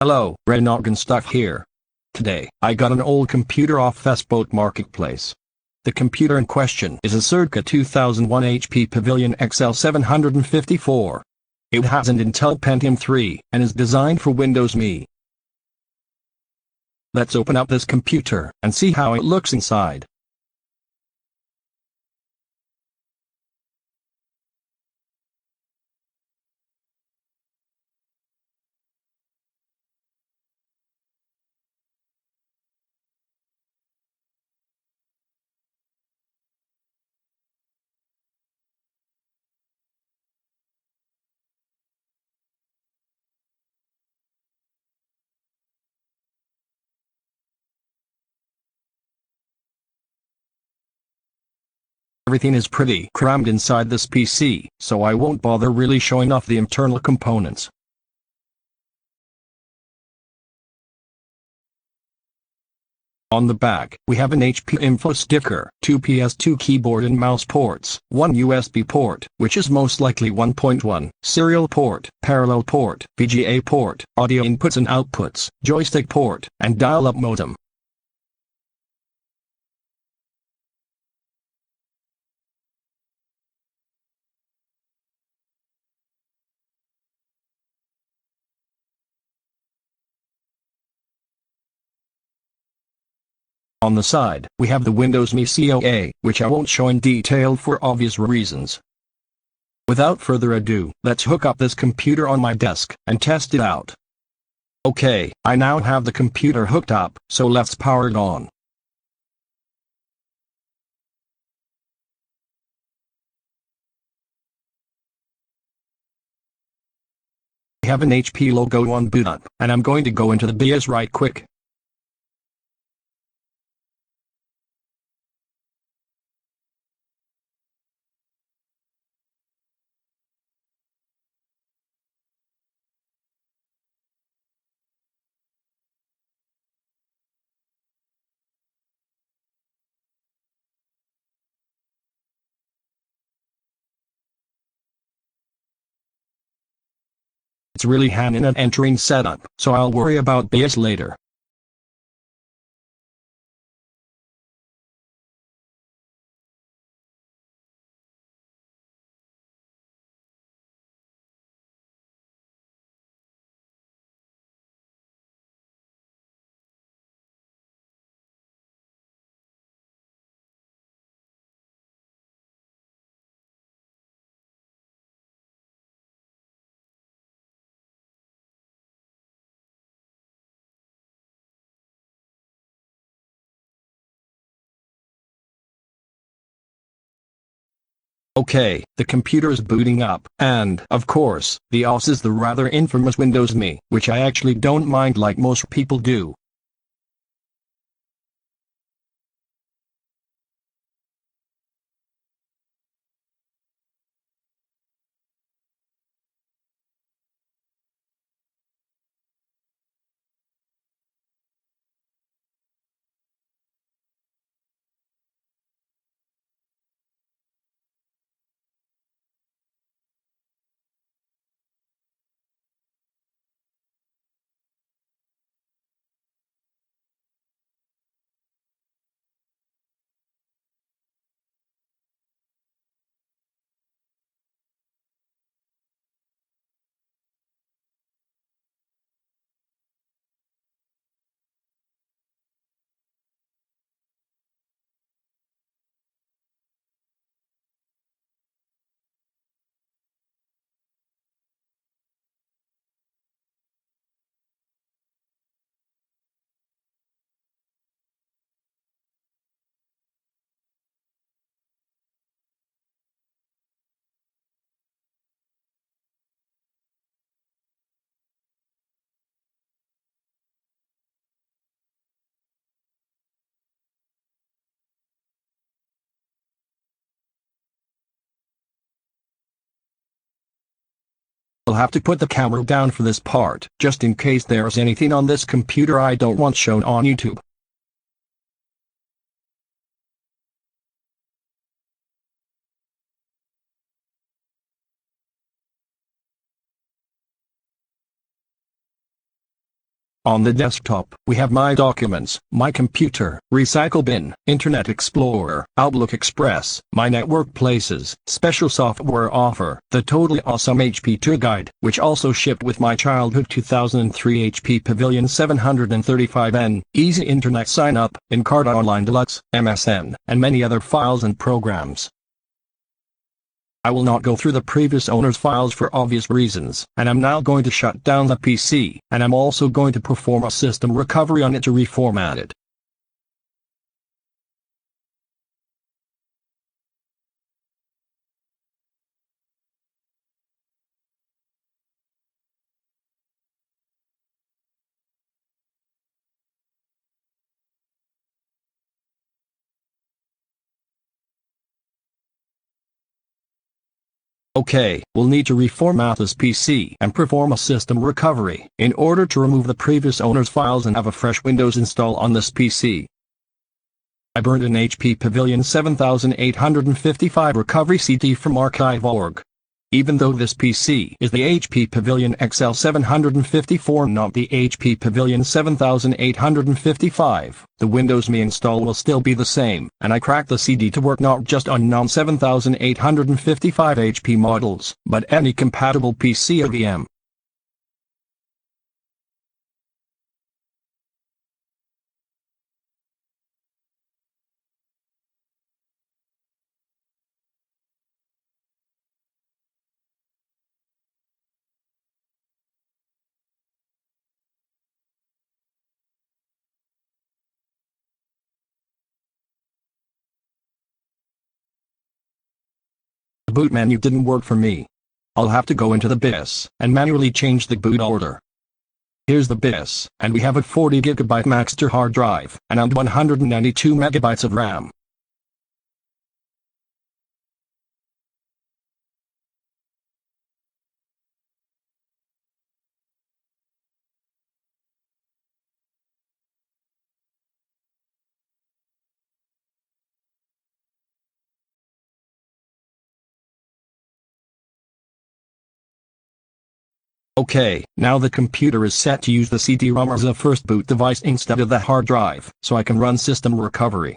Hello, Renogan Stuff here. Today, I got an old computer off Facebook Marketplace. The computer in question is a circa 2001 HP Pavilion XL754. It has an Intel Pentium 3 and is designed for Windows ME. Let's open up this computer and see how it looks inside. Everything is pretty crammed inside this PC, so I won't bother really showing off the internal components. On the back, we have an HP info sticker, 2 PS2 keyboard and mouse ports, 1 USB port, which is most likely 1.1, serial port, parallel port, VGA port, audio inputs and outputs, joystick port, and dial-up modem. On the side, we have the Windows ME COA, which I won't show in detail for obvious reasons. Without further ado, let's hook up this computer on my desk and test it out. Okay, I now have the computer hooked up, so let's power it on. We have an HP logo on boot up, and I'm going to go into the BIOS right quick. It's really handy at entering setup, so I'll worry about BIOS later. Okay, the computer is booting up, and, of course, the OS is the rather infamous Windows ME, which I actually don't mind like most people do. I'll have to put the camera down for this part, just in case there's anything on this computer I don't want shown on YouTube. On the desktop, we have My Documents, My Computer, Recycle Bin, Internet Explorer, Outlook Express, My Network Places, Special Software Offer, the Totally Awesome HP Tour Guide, which also shipped with my childhood 2003 HP Pavilion 735N, Easy Internet Sign Up, Encarta Online Deluxe, MSN, and many other files and programs. I will not go through the previous owner's files for obvious reasons, and I'm now going to shut down the PC, and I'm also going to perform a system recovery on it to reformat it. Okay, we'll need to reformat this PC and perform a system recovery in order to remove the previous owner's files and have a fresh Windows install on this PC. I burned an HP Pavilion 7855 recovery CD from archive.org. Even though this PC is the HP Pavilion XL754, not the HP Pavilion 7855, the Windows Me install will still be the same, and I cracked the CD to work not just on non-7855 HP models, but any compatible PC or VM. The boot menu didn't work for me. I'll have to go into the BIOS and manually change the boot order. Here's the BIOS, and we have a 40GB Maxtor hard drive and 192 MB of RAM. Okay, now the computer is set to use the CD-ROM as a first boot device instead of the hard drive, so I can run system recovery.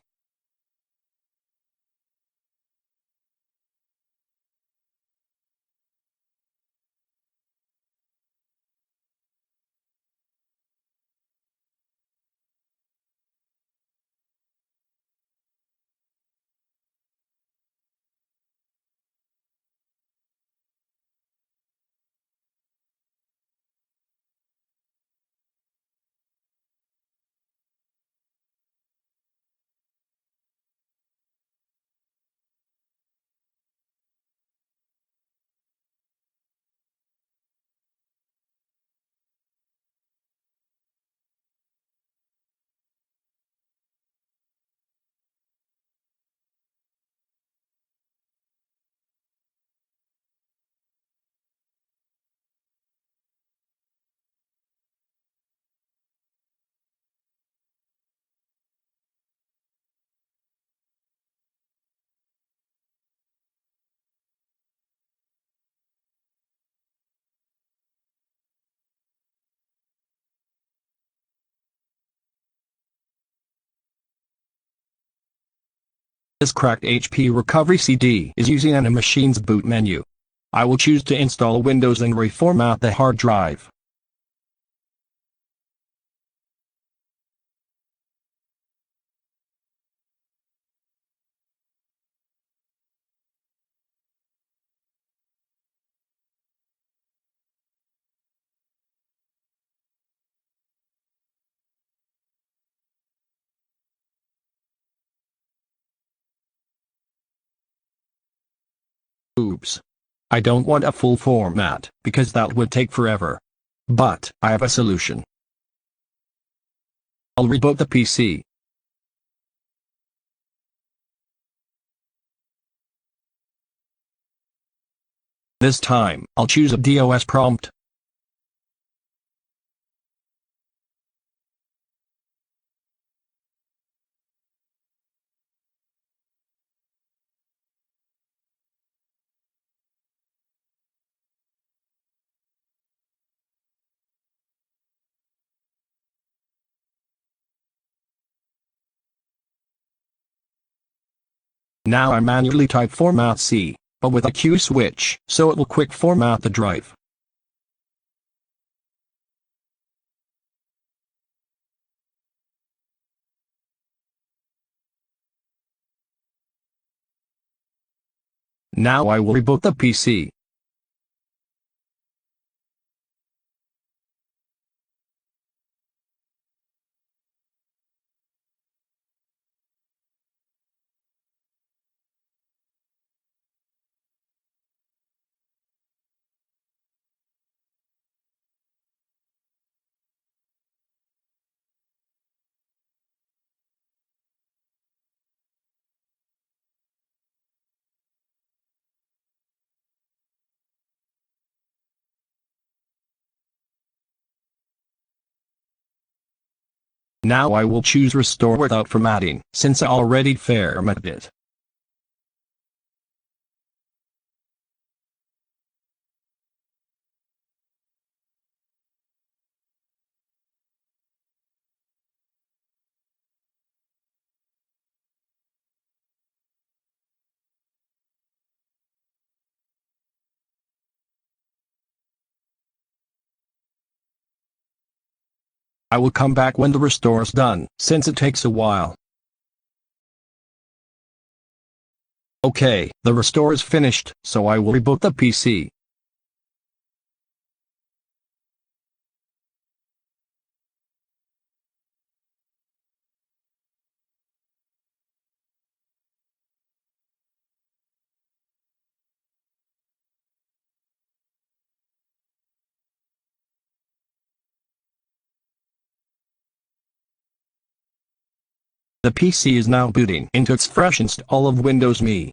This cracked HP recovery CD is using a machine's boot menu. I will choose to install Windows and reformat the hard drive. Oops. I don't want a full format, because that would take forever. But I have a solution. I'll reboot the PC. This time, I'll choose a DOS prompt. Now I manually type format C, but with a Q switch, so it will quick format the drive. Now I will reboot the PC. Now I will choose restore without formatting, since I already formatted it. I will come back when the restore is done, since it takes a while. Okay, the restore is finished, so I will reboot the PC. The PC is now booting into its fresh install of Windows Me.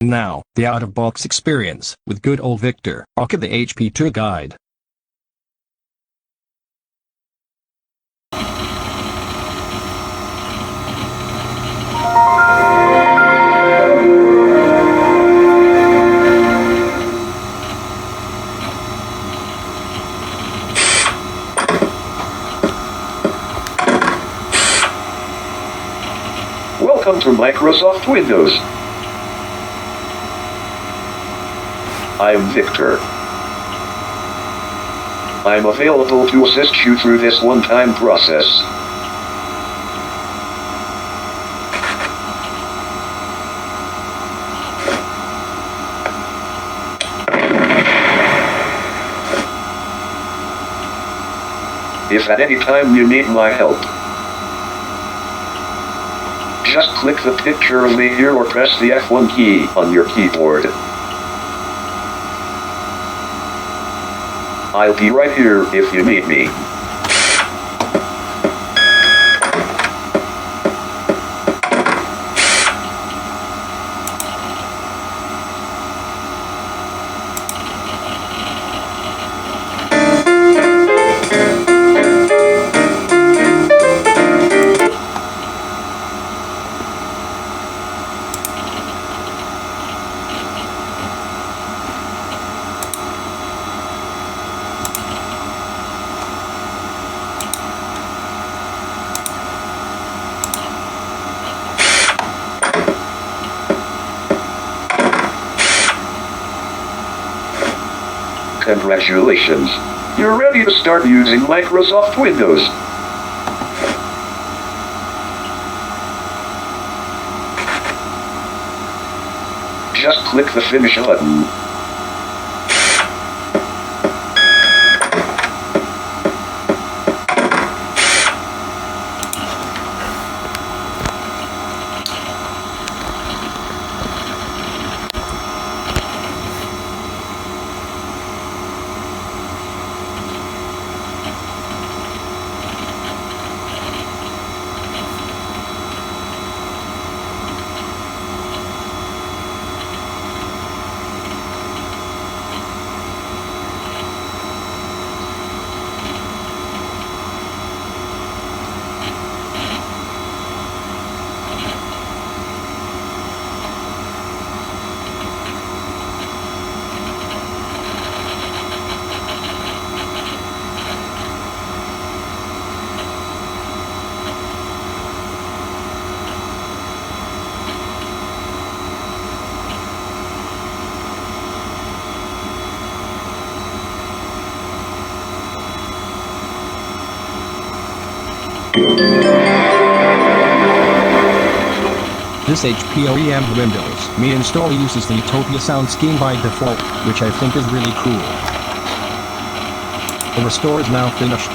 Now, the out-of-box experience with good old Victor. Okay, the HP Tour Guide. Welcome to Microsoft Windows. I'm Victor. I'm available to assist you through this one-time process. If at any time you need my help, just click the picture of me here or press the F1 key on your keyboard. I'll be right here if you need me. Congratulations! You're ready to start using Microsoft Windows. Just click the Finish button. This HP OEM Windows Me install uses the Utopia sound scheme by default, which I think is really cool. The restore is now finished.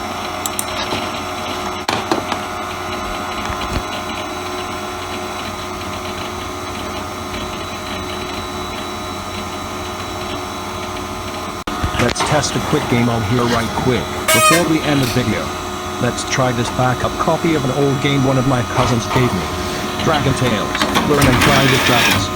Let's test a quick game on here right quick, before we end the video. Let's try this backup copy of an old game one of my cousins gave me. Dragon Tales, learn and fly with dragons.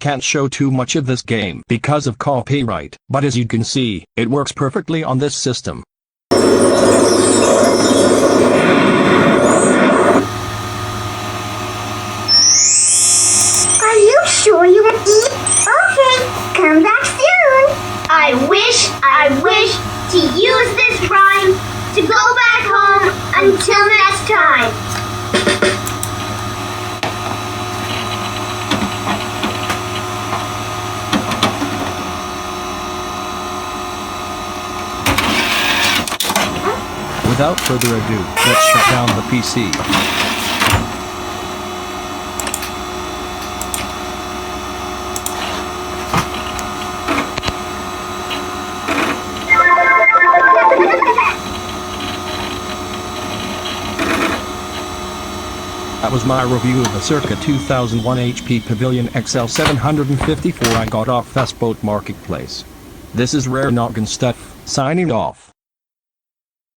can't show too much of this game because of copyright, but as you can see, it works perfectly on this system. Are you sure you want to eat? Okay, come back soon. I wish to use this rhyme to go back home until next time. Without further ado, let's shut down the PC. That was my review of the circa 2001 HP Pavilion XL754 I got off Fastboat Marketplace. This is Rare Noggin Stuff, signing off.